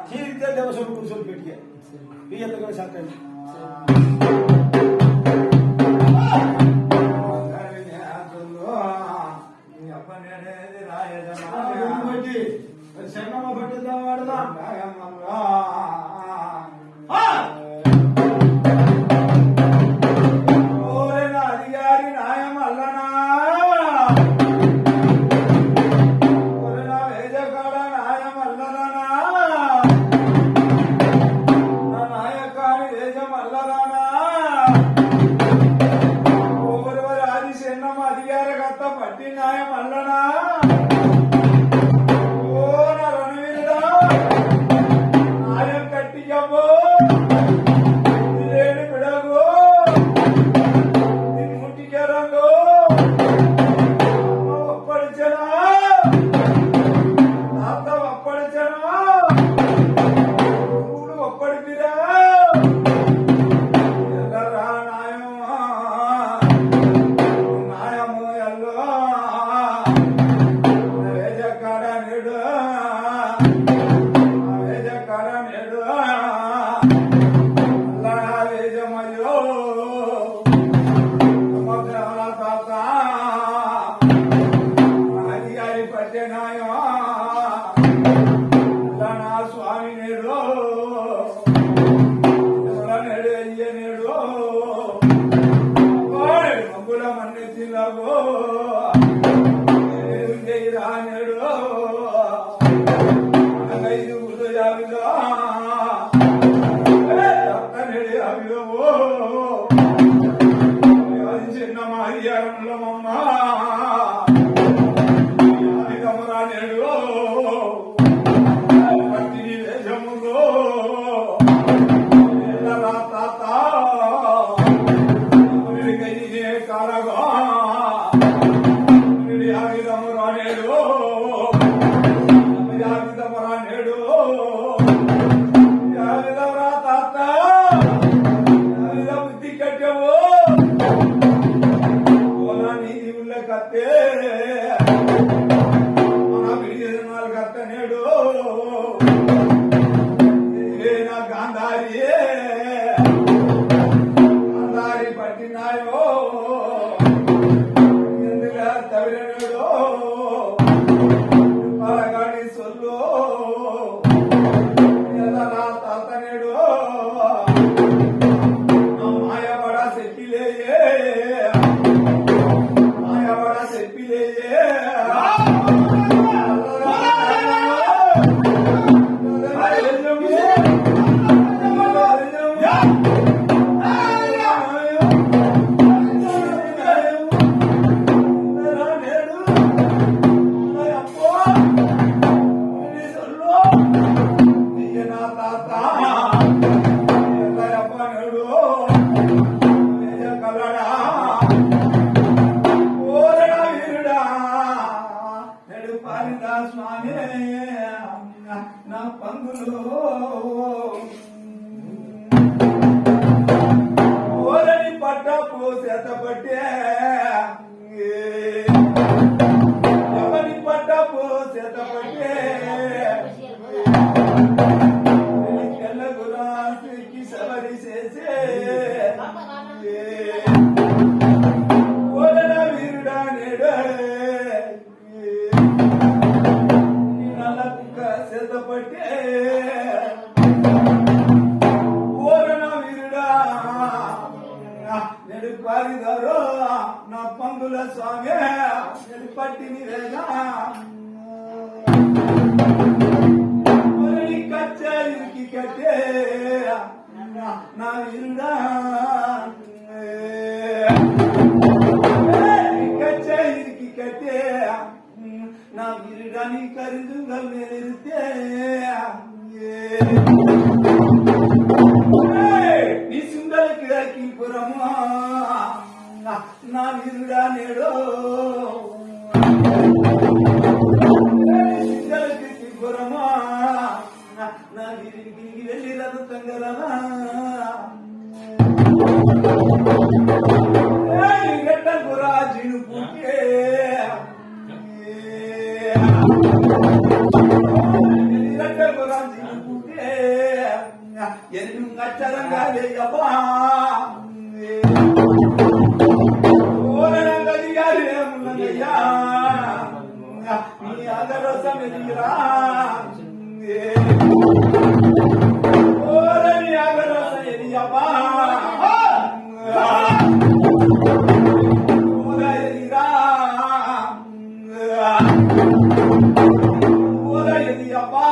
கீரித்தே தேவ சொல்லு சொல்லி கேட்டிய பியத்துக்கு சாக்கணும் சென்னமா பட்டுதான் வாடுதான் அதிகாரி நாயம் அல்லனா ஒரு வேஜகாட நாயம் அல்லனா நாயக்காரி வேஜம் அல்லனா ஒவ்வொருவர் ஆதி சென்னமா அதிகார கத்த பட்டி நாயம் அல்லனா స్వామి నేడు నేడు అయ్యే నేడు మబ్బుల మన్ను జిల్లాగో రా నేడు ఐదు గుర్తు జాబిలో నేడు అవిలో చిన్న మారియారంలో మమ్మ నేడు బుద్ధి కట్టవు నీది ఉల్ల కత్తే మన బిడినాలు కత్త నేడు నా గాంధారి గాంధారి పట్టినాయో ఎందుగా తవిరనేడు పలగాడి సొల్లు ఎలా తాత నేడు మాయబడ సెప్పిలేయే మాయబడ సెప్పిలేయే స్వామి నా పంగులు ఓరని పట్టపు చేత పట్టే ఎవరి పట్టపు చేత పట్టే తెల్ల గురాకి సవరి చేసే ఓరన వీరుడా నేడు పట్టే ఓరణ వీరుడా నెడు పారిదారు నా పంగుల స్వామి నెడు పట్టిని వేగా కచ్చ ఇరికి కట్టే నా వీరుడా కచ్చ ఇరికి కట్టే నా వీరుడాని కరుదుగా మెరితే నీ సుందరకి పురమా నా వీరుడా నేడు సుందరకి పురమా నా వీరికి వెళ్ళి రథ తంగలనా గడ్డ గురాజును పుట్టే గడ్డ గురాజును పుట్టే என்னும் அச்சரங்காலேயப்பா ஓரணங்கதிகாரி முன்னையா நீ அகரோசம் என்கிறா ஓரணி அகரோசம் எனியப்பா ஓர எனியப்பா